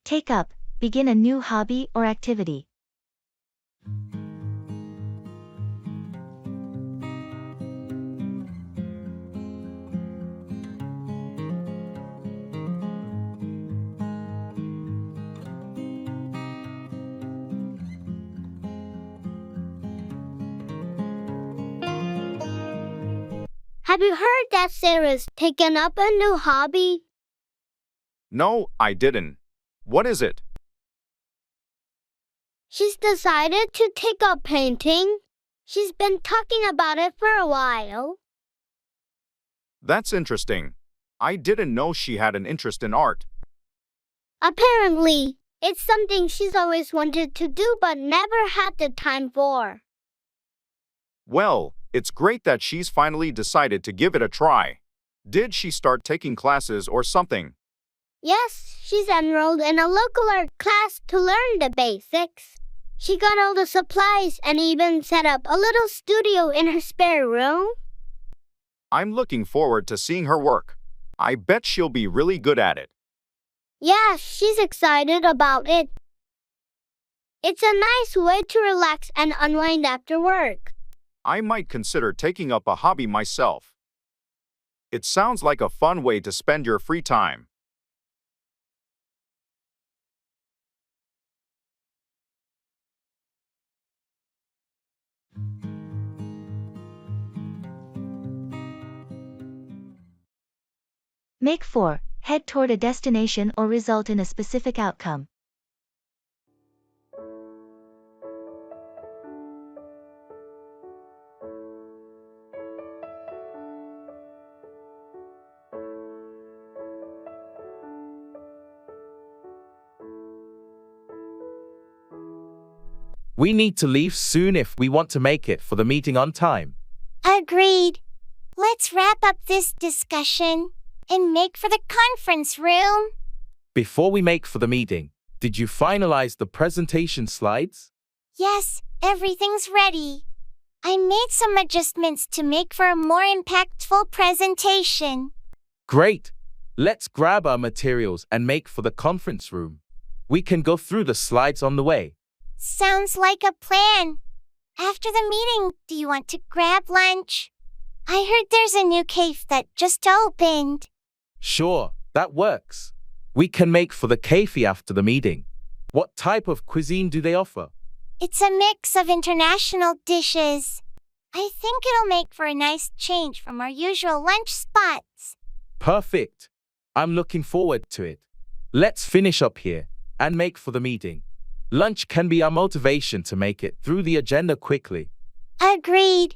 Take up, begin a new hobby or activity. Have you heard that Sarah's taken up a new hobby? No, I didn't. What is it? She's decided to take up painting. She's been talking about it for a while. That's interesting. I didn't know she had an interest in art. Apparently, it's something she's always wanted to do but never had the time for. Well, it's great that she's finally decided to give it a try. Did she start taking classes or something? Yes, she's enrolled in a local art class to learn the basics. She got all the supplies and even set up a little studio in her spare room. I'm looking forward to seeing her work. I bet she'll be really good at it. Yeah, she's excited about it. It's a nice way to relax and unwind after work. I might consider taking up a hobby myself. It sounds like a fun way to spend your free time. Make 4. Head toward a destination or result in a specific outcome. We need to leave soon if we want to make it for the meeting on time. Agreed. Let's wrap up this discussion and make for the conference room. Before we make for the meeting, did you finalize the presentation slides? Yes, everything's ready. I made some adjustments to make for a more impactful presentation. Great! Let's grab our materials and make for the conference room. We can go through the slides on the way. Sounds like a plan. After the meeting, do you want to grab lunch? I heard there's a new cafe that just opened. Sure, that works. We can make for the cafe after the meeting. What type of cuisine do they offer? It's a mix of international dishes. I think it'll make for a nice change from our usual lunch spots. Perfect. I'm looking forward to it. Let's finish up here and make for the meeting. Lunch can be our motivation to make it through the agenda quickly. Agreed.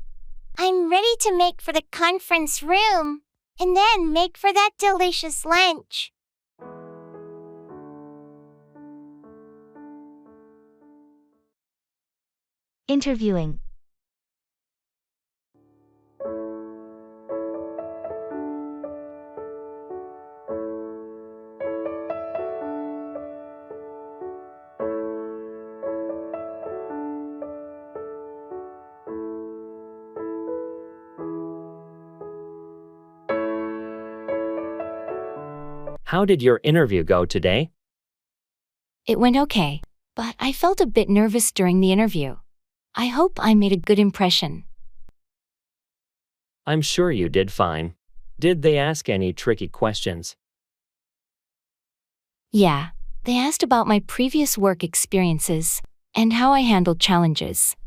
I'm ready to make for the conference room and then make for that delicious lunch. Interviewing. How did your interview go today? It went okay, but I felt a bit nervous during the interview. I hope I made a good impression. I'm sure you did fine. Did they ask any tricky questions? Yeah, they asked about my previous work experiences and how I handled challenges.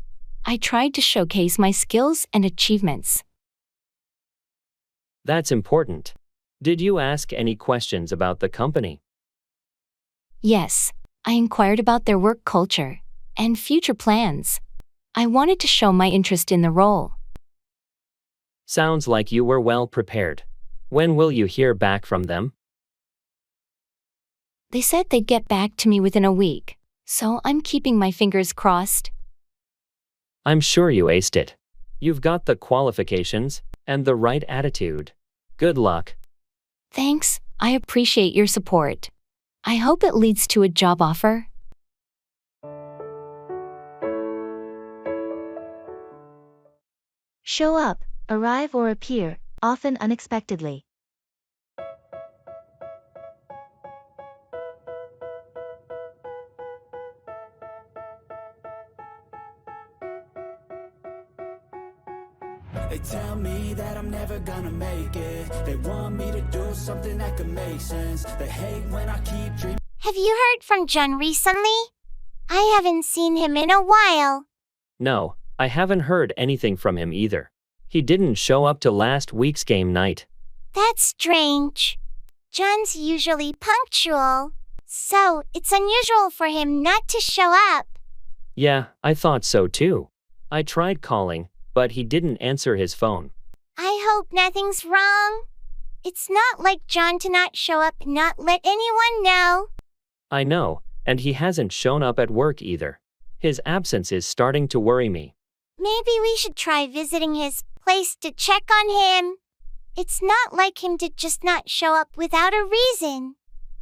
I tried to showcase my skills and achievements. That's important. Did you ask any questions about the company? Yes, I inquired about their work culture and future plans. I wanted to show my interest in the role. Sounds like you were well prepared. When will you hear back from them? They said they'd get back to me within a week, so I'm keeping my fingers crossed. I'm sure you aced it. You've got the qualifications and the right attitude. Good luck. Thanks, I appreciate your support. I hope it leads to a job offer. Show up, arrive or appear, often unexpectedly. They tell me that I'm never gonna make it. They want me to do something that could make sense. They hate when I keep dreaming. Have you heard from John recently? I haven't seen him in a while. No, I haven't heard anything from him either. He didn't show up to last week's game night. That's strange. John's usually punctual, so it's unusual for him not to show up. Yeah, I thought so too. I tried calling, but he didn't answer his phone. I hope nothing's wrong. It's not like John to not show up and not let anyone know. I know, and he hasn't shown up at work either. His absence is starting to worry me. Maybe we should try visiting his place to check on him. It's not like him to just not show up without a reason.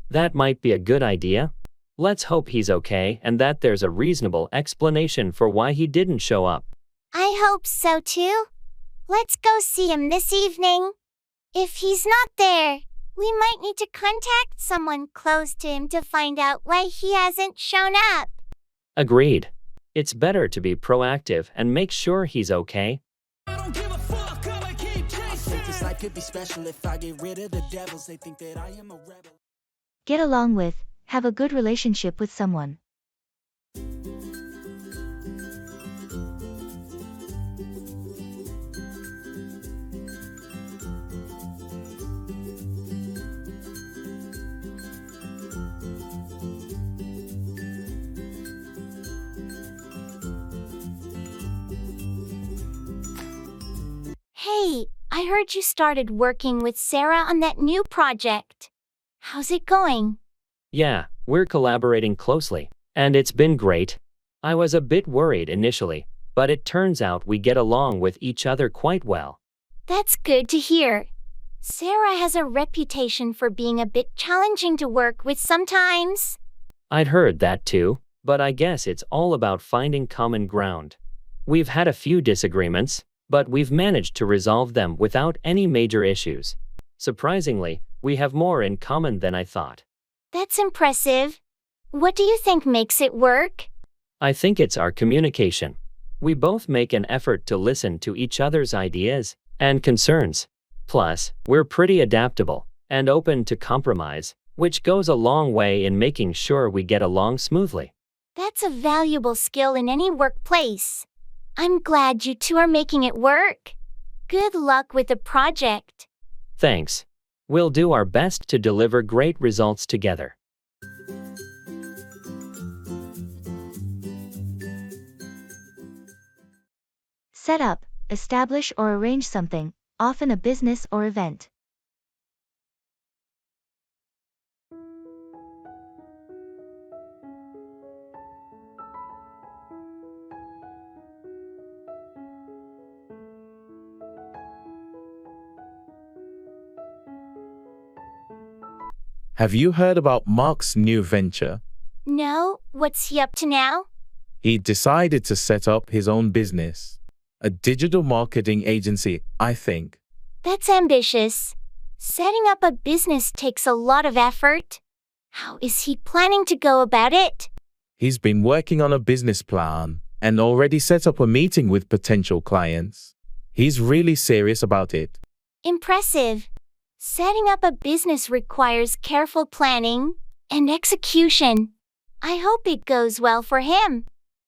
That might be a good idea. Let's hope he's okay and that there's a reasonable explanation for why he didn't show up. I hope so too. Let's go see him this evening. If he's not there, we might need to contact someone close to him to find out why he hasn't shown up. Agreed. It's better to be proactive and make sure he's okay. I don't give a fuck, I'ma keep chasing. I think this life could be special if I get rid of the devils. They think that I am a rebel. Get along with, have a good relationship with someone. Hey, I heard you started working with Sarah on that new project. How's it going? Yeah, we're collaborating closely, and it's been great. I was a bit worried initially, but it turns out we get along with each other quite well. That's good to hear. Sarah has a reputation for being a bit challenging to work with sometimes. I'd heard that too, but I guess it's all about finding common ground. We've had a few disagreements, but we've managed to resolve them without any major issues. Surprisingly, we have more in common than I thought. That's impressive. What do you think makes it work? I think it's our communication. We both make an effort to listen to each other's ideas and concerns. Plus, we're pretty adaptable and open to compromise, which goes a long way in making sure we get along smoothly. That's a valuable skill in any workplace. I'm glad you two are making it work. Good luck with the project. Thanks. We'll do our best to deliver great results together. Set up, establish or arrange something, often a business or event. Have you heard about Mark's new venture? No, what's he up to now? He decided to set up his own business. A digital marketing agency, I think. That's ambitious. Setting up a business takes a lot of effort. How is he planning to go about it? He's been working on a business plan and already set up a meeting with potential clients. He's really serious about it. Impressive. Setting up a business requires careful planning and execution. I hope it goes well for him.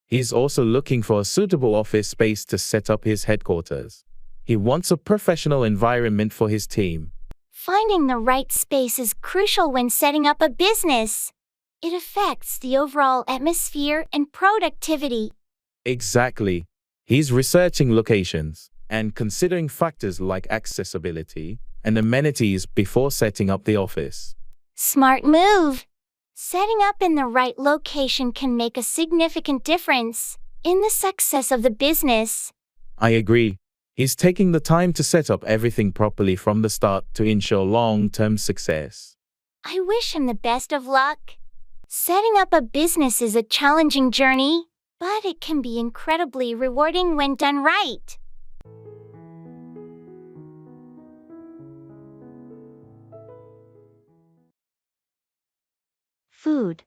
He's also looking for a suitable office space to set up his headquarters. He wants a professional environment for his team. Finding the right space is crucial when setting up a business. It affects the overall atmosphere and productivity. Exactly. He's researching locations and considering factors like accessibility and amenities before setting up the office. Smart move. Setting up in the right location can make a significant difference in the success of the business. I agree. He's taking the time to set up everything properly from the start to ensure long-term success. I wish him the best of luck. Setting up a business is a challenging journey, but it can be incredibly rewarding when done right. Food.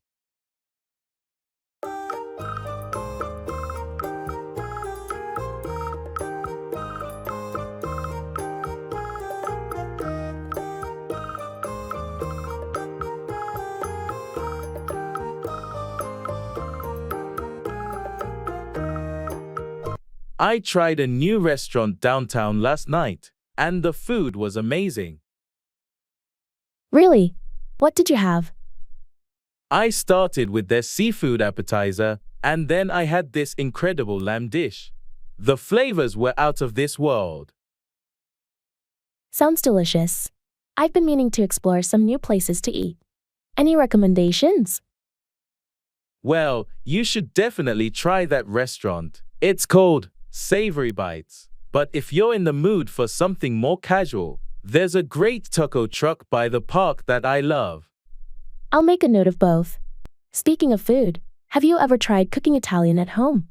I tried a new restaurant downtown last night, and the food was amazing. Really? What did you have? I started with their seafood appetizer, and then I had this incredible lamb dish. The flavors were out of this world. Sounds delicious. I've been meaning to explore some new places to eat. Any recommendations? Well, you should definitely try that restaurant. It's called Savory Bites. But if you're in the mood for something more casual, there's a great taco truck by the park that I love. I'll make a note of both. Speaking of food, have you ever tried cooking Italian at home?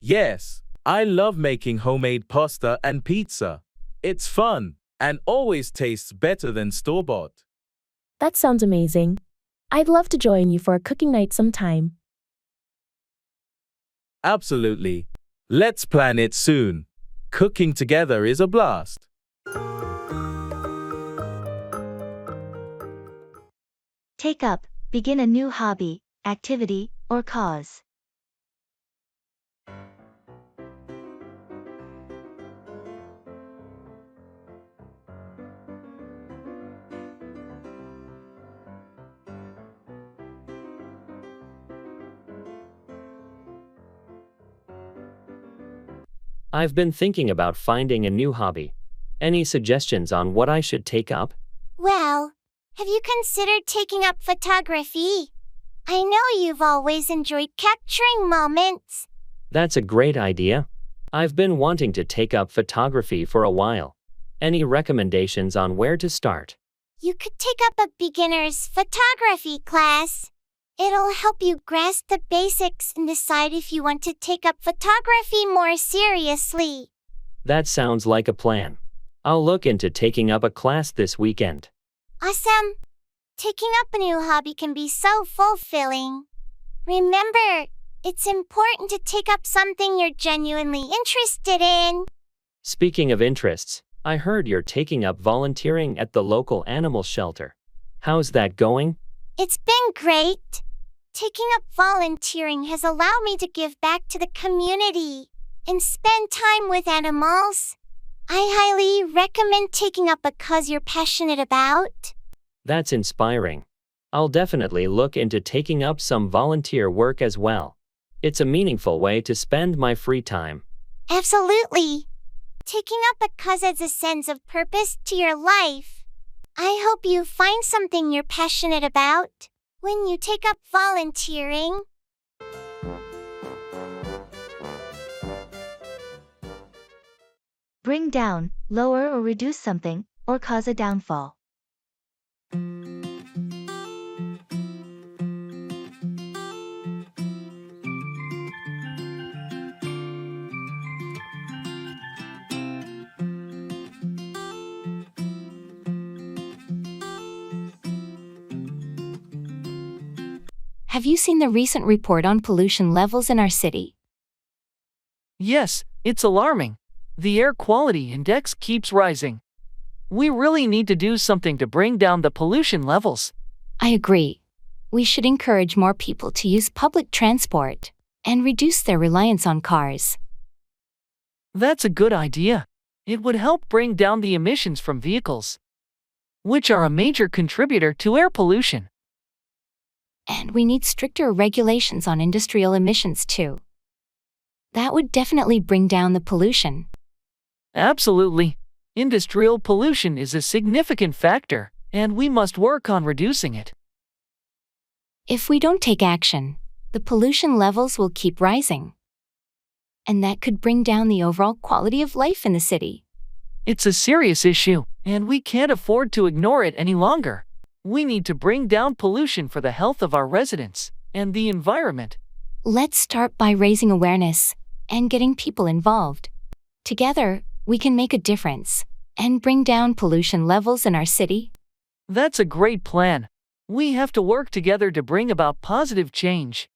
Yes, I love making homemade pasta and pizza. It's fun and always tastes better than store-bought. That sounds amazing. I'd love to join you for a cooking night sometime. Absolutely. Let's plan it soon. Cooking together is a blast. Take up, begin a new hobby, activity, or cause. I've been thinking about finding a new hobby. Any suggestions on what I should take up? Well, have you considered taking up photography? I know you've always enjoyed capturing moments. That's a great idea. I've been wanting to take up photography for a while. Any recommendations on where to start? You could take up a beginner's photography class. It'll help you grasp the basics and decide if you want to take up photography more seriously. That sounds like a plan. I'll look into taking up a class this weekend. Awesome! Taking up a new hobby can be so fulfilling. Remember, it's important to take up something you're genuinely interested in. Speaking of interests, I heard you're taking up volunteering at the local animal shelter. How's that going? It's been great. Taking up volunteering has allowed me to give back to the community and spend time with animals. I highly recommend taking up a cause you're passionate about. That's inspiring. I'll definitely look into taking up some volunteer work as well. It's a meaningful way to spend my free time. Absolutely. Taking up a cause adds a sense of purpose to your life. I hope you find something you're passionate about when you take up volunteering. Bring down, lower or reduce something, or cause a downfall. Have you seen the recent report on pollution levels in our city? Yes, it's alarming. The air quality index keeps rising. We really need to do something to bring down the pollution levels. I agree. We should encourage more people to use public transport and reduce their reliance on cars. That's a good idea. It would help bring down the emissions from vehicles, which are a major contributor to air pollution. And we need stricter regulations on industrial emissions too. That would definitely bring down the pollution. Absolutely. Industrial pollution is a significant factor, and we must work on reducing it. If we don't take action, the pollution levels will keep rising. And that could bring down the overall quality of life in the city. It's a serious issue, and we can't afford to ignore it any longer. We need to bring down pollution for the health of our residents and the environment. Let's start by raising awareness and getting people involved. Together, we can make a difference and bring down pollution levels in our city. That's a great plan. We have to work together to bring about positive change.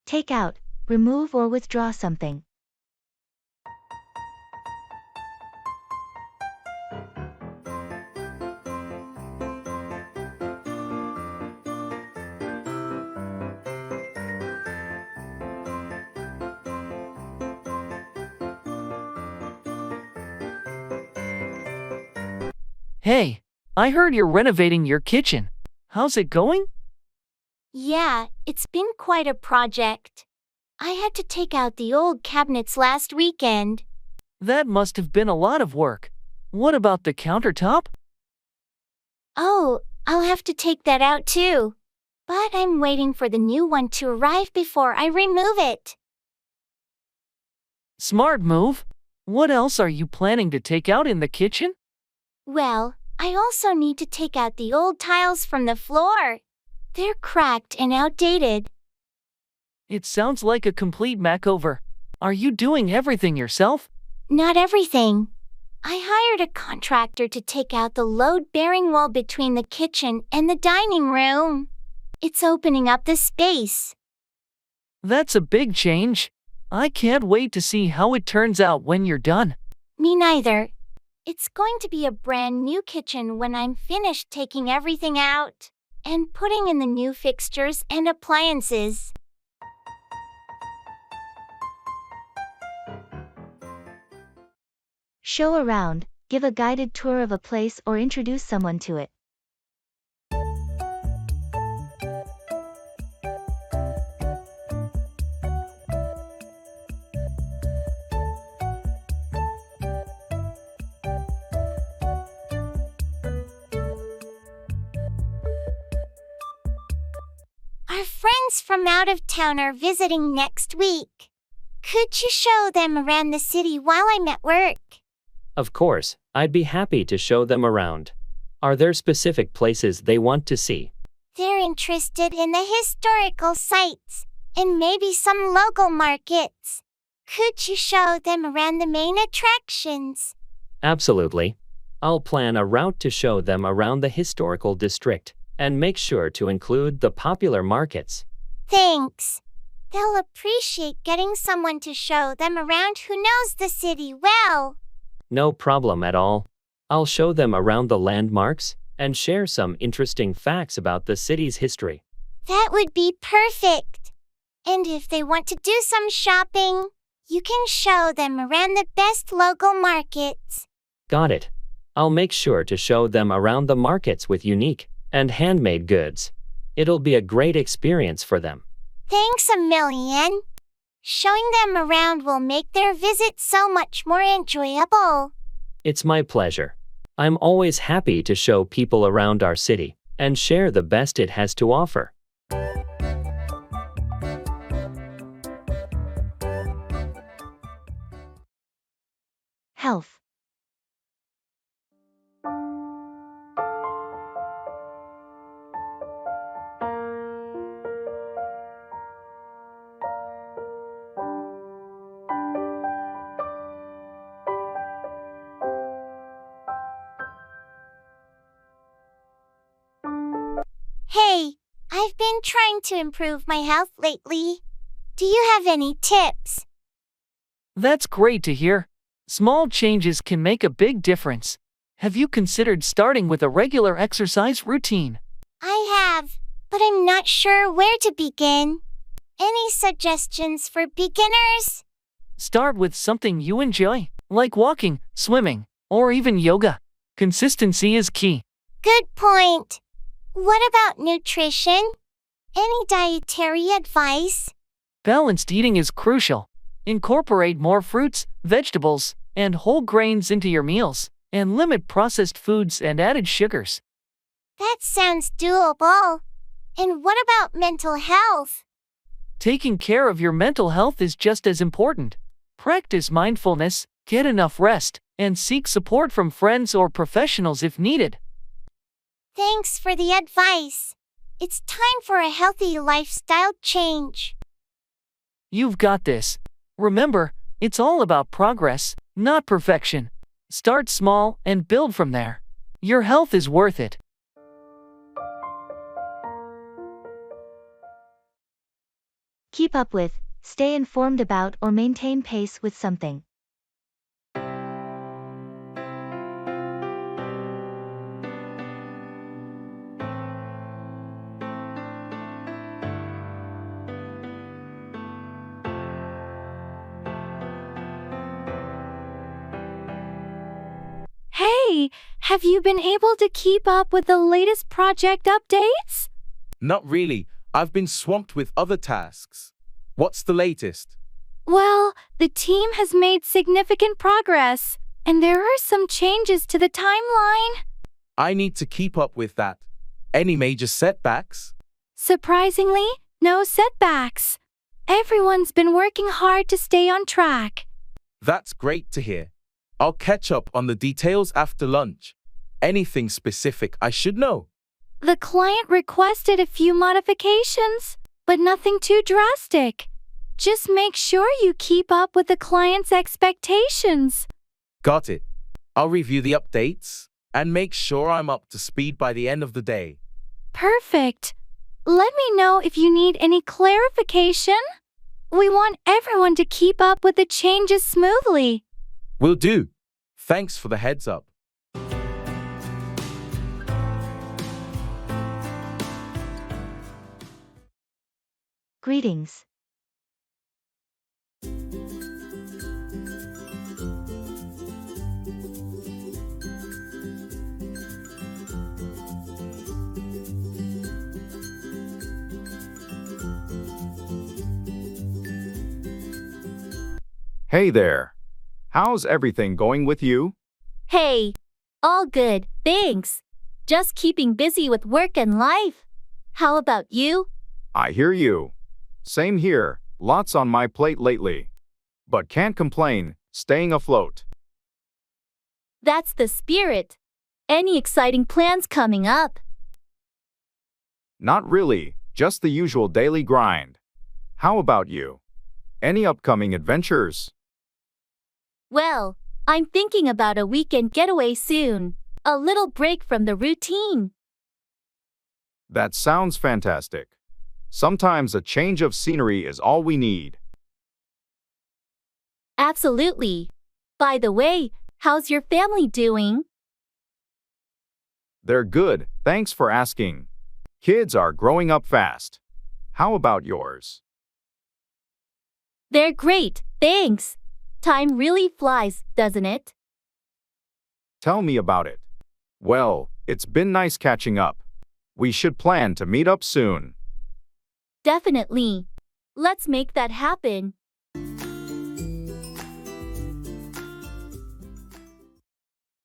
Take out, remove or withdraw something. Hey, I heard you're renovating your kitchen. How's it going? Yeah, it's been quite a project. I had to take out the old cabinets last weekend. That must have been a lot of work. What about the countertop? Oh, I'll have to take that out too. But I'm waiting for the new one to arrive before I remove it. Smart move. What else are you planning to take out in the kitchen? Well, I also need to take out the old tiles from the floor. They're cracked and outdated. It sounds like a complete makeover. Are you doing everything yourself? Not everything. I hired a contractor to take out the load-bearing wall between the kitchen and the dining room. It's opening up the space. That's a big change. I can't wait to see how it turns out when you're done. Me neither. It's going to be a brand new kitchen when I'm finished taking everything out and putting in the new fixtures and appliances. Show around, give a guided tour of a place or introduce someone to it. Our friends from out of town are visiting next week. Could you show them around the city while I'm at work? Of course, I'd be happy to show them around. Are there specific places they want to see? They're interested in the historical sites and maybe some local markets. Could you show them around the main attractions? Absolutely. I'll plan a route to show them around the historical district and make sure to include the popular markets. Thanks. They'll appreciate getting someone to show them around who knows the city well. No problem at all. I'll show them around the landmarks and share some interesting facts about the city's history. That would be perfect. And if they want to do some shopping, you can show them around the best local markets. Got it. I'll make sure to show them around the markets with unique and handmade goods. It'll be a great experience for them. Thanks a million. Showing them around will make their visit so much more enjoyable. It's my pleasure. I'm always happy to show people around our city and share the best it has to offer. Health. Hey, I've been trying to improve my health lately. Do you have any tips? That's great to hear. Small changes can make a big difference. Have you considered starting with a regular exercise routine? I have, but I'm not sure where to begin. Any suggestions for beginners? Start with something you enjoy, like walking, swimming, or even yoga. Consistency is key. Good point. What about nutrition? Any dietary advice? Balanced eating is crucial. Incorporate more fruits, vegetables, and whole grains into your meals, and limit processed foods and added sugars. That sounds doable. And what about mental health? Taking care of your mental health is just as important. Practice mindfulness, get enough rest, and seek support from friends or professionals if needed. Thanks for the advice. It's time for a healthy lifestyle change. You've got this. Remember, it's all about progress, not perfection. Start small and build from there. Your health is worth it. Keep up with, stay informed about or maintain pace with something. Hey, Hey, have you been able to keep up with the latest project updates? Not really. I've been swamped with other tasks. What's the latest? Well, the team has made significant progress, and there are some changes to the timeline. I need to keep up with that. Any major setbacks? Surprisingly, no setbacks. Everyone's been working hard to stay on track. That's great to hear. I'll catch up on the details after lunch. Anything specific I should know? The client requested a few modifications, but nothing too drastic. Just make sure you keep up with the client's expectations. Got it. I'll review the updates and make sure I'm up to speed by the end of the day. Perfect. Let me know if you need any clarification. We want everyone to keep up with the changes smoothly. Will do. Thanks for the heads up. Greetings. Hey there. How's everything going with you? Hey, all good, thanks. Just keeping busy with work and life. How about you? I hear you. Same here, lots on my plate lately. But can't complain, staying afloat. That's the spirit. Any exciting plans coming up? Not really, just the usual daily grind. How about you? Any upcoming adventures? Well, I'm thinking about a weekend getaway soon. A little break from the routine. That sounds fantastic. Sometimes a change of scenery is all we need. Absolutely. By the way, how's your family doing? They're good, thanks for asking. Kids are growing up fast. How about yours? They're great, thanks. Time really flies, doesn't it? Tell me about it. Well, it's been nice catching up. We should plan to meet up soon. Definitely. Let's make that happen.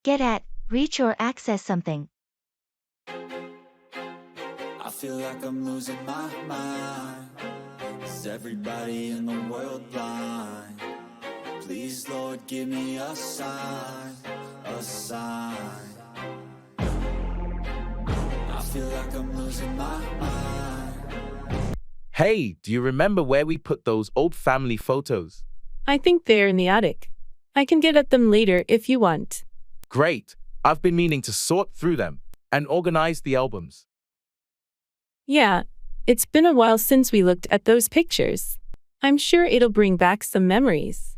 Get at, reach or access something. I feel like I'm losing my mind. Is everybody in the world blind? Please, Lord, give me a sign, a sign. I feel like I'm losing my mind. Hey, do you remember where we put those old family photos? I think they're in the attic. I can get at them later if you want. Great. I've been meaning to sort through them and organize the albums. Yeah, it's been a while since we looked at those pictures. I'm sure it'll bring back some memories.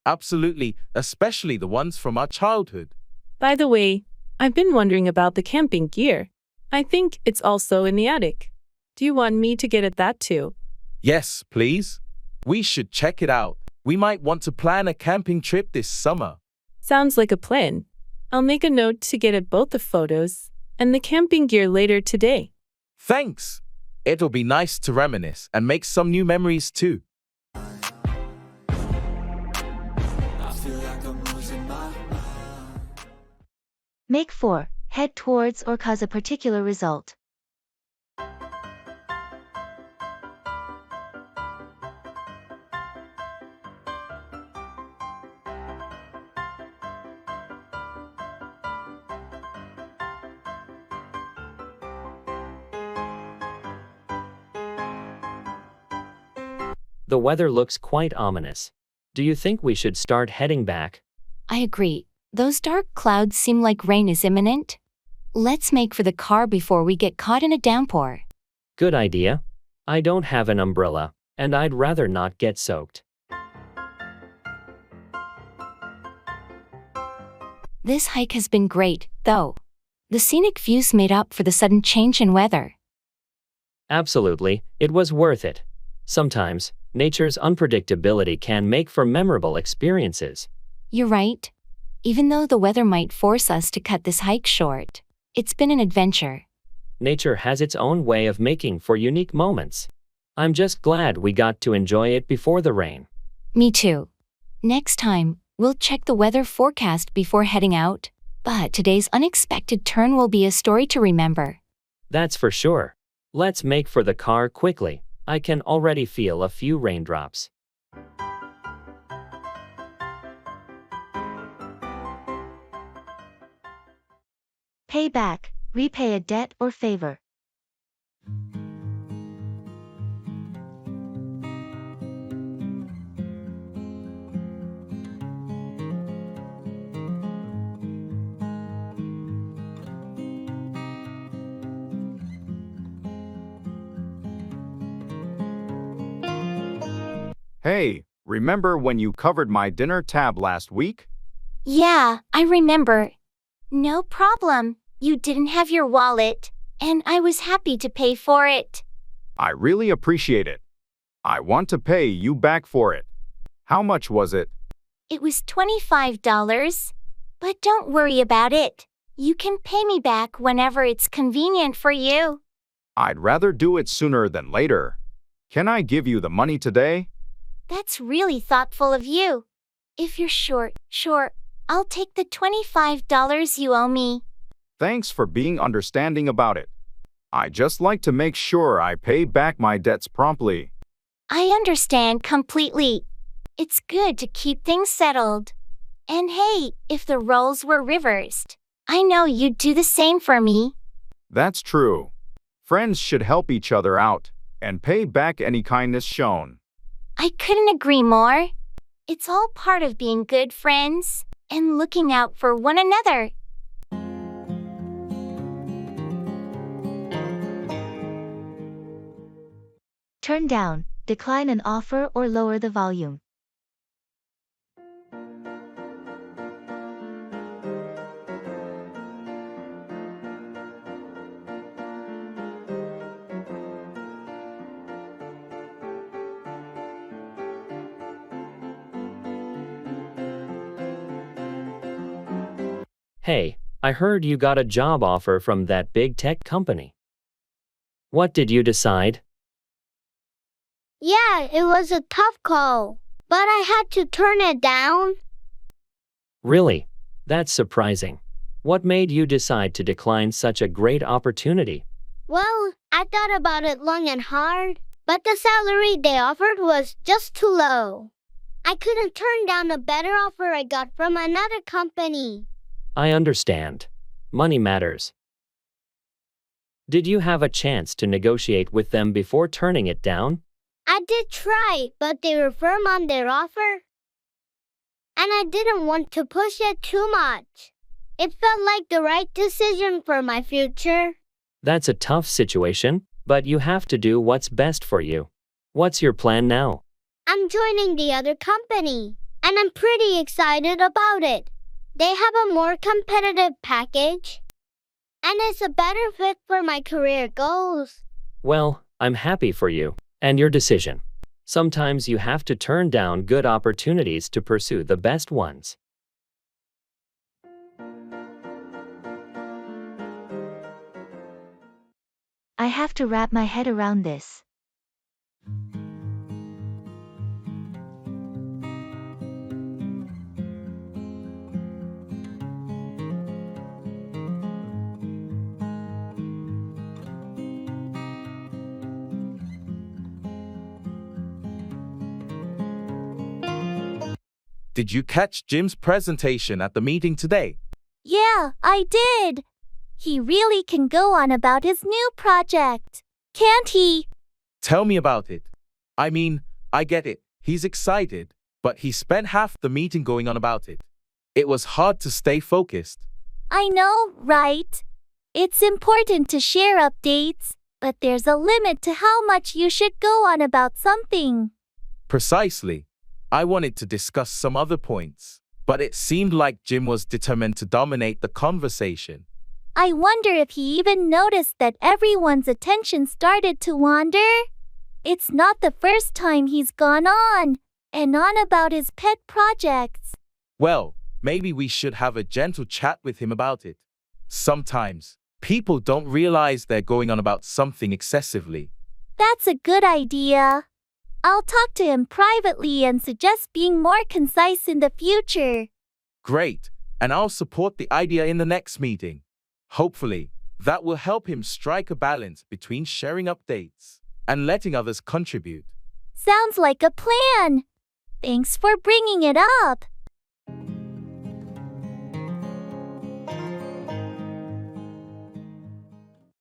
Absolutely, especially the ones from our childhood. By the way, I've been wondering about the camping gear. I think it's also in the attic. Do you want me to get at that too? Yes, please. We should check it out. We might want to plan a camping trip this summer. Sounds like a plan. I'll make a note to get at both the photos and the camping gear later today. Thanks. It'll be nice to reminisce and make some new memories too. Make 4. Head towards or cause a particular result. The weather looks quite ominous. Do you think we should start heading back? I agree. Those dark clouds seem like rain is imminent. Let's make for the car before we get caught in a downpour. Good idea. I don't have an umbrella, and I'd rather not get soaked. This hike has been great, though. The scenic views made up for the sudden change in weather. Absolutely, it was worth it. Sometimes, nature's unpredictability can make for memorable experiences. You're right. Even though the weather might force us to cut this hike short, it's been an adventure. Nature has its own way of making for unique moments. I'm just glad we got to enjoy it before the rain. Me too. Next time, we'll check the weather forecast before heading out, but today's unexpected turn will be a story to remember. That's for sure. Let's make for the car quickly. I can already feel a few raindrops. Pay back, repay a debt or favor. Hey, remember when you covered my dinner tab last week? Yeah, I remember. No problem. You didn't have your wallet, and I was happy to pay for it. I really appreciate it. I want to pay you back for it. How much was it? It was $25. But don't worry about it. You can pay me back whenever it's convenient for you. I'd rather do it sooner than later. Can I give you the money today? That's really thoughtful of you. If you're sure, I'll take the $25 you owe me. Thanks for being understanding about it. I just like to make sure I pay back my debts promptly. I understand completely. It's good to keep things settled. And hey, if the roles were reversed, I know you'd do the same for me. That's true. Friends should help each other out and pay back any kindness shown. I couldn't agree more. It's all part of being good friends and looking out for one another. Turn down, decline an offer or lower the volume. Hey, I heard you got a job offer from that big tech company. What did you decide? Yeah, it was a tough call, but I had to turn it down. Really? That's surprising. What made you decide to decline such a great opportunity? Well, I thought about it long and hard, but the salary they offered was just too low. I couldn't turn down a better offer I got from another company. I understand. Money matters. Did you have a chance to negotiate with them before turning it down? I did try, but they were firm on their offer. And I didn't want to push it too much. It felt like the right decision for my future. That's a tough situation, but you have to do what's best for you. What's your plan now? I'm joining the other company, and I'm pretty excited about it. They have a more competitive package, and it's a better fit for my career goals. Well, I'm happy for you and your decision. Sometimes you have to turn down good opportunities to pursue the best ones. I have to wrap my head around this. Did you catch Jim's presentation at the meeting today? Yeah, I did. He really can go on about his new project, can't he? Tell me about it. I mean, I get it. He's excited, but he spent half the meeting going on about it. It was hard to stay focused. I know, right? It's important to share updates, but there's a limit to how much you should go on about something. Precisely. I wanted to discuss some other points, but it seemed like Jim was determined to dominate the conversation. I wonder if he even noticed that everyone's attention started to wander. It's not the first time he's gone on and on about his pet projects. Well, Maybe we should have a gentle chat with him about it. Sometimes, people don't realize they're going on about something excessively. That's a good idea. I'll talk to him privately and suggest being more concise in the future. Great, and I'll support the idea in the next meeting. Hopefully, that will help him strike a balance between sharing updates and letting others contribute. Sounds like a plan. Thanks for bringing it up.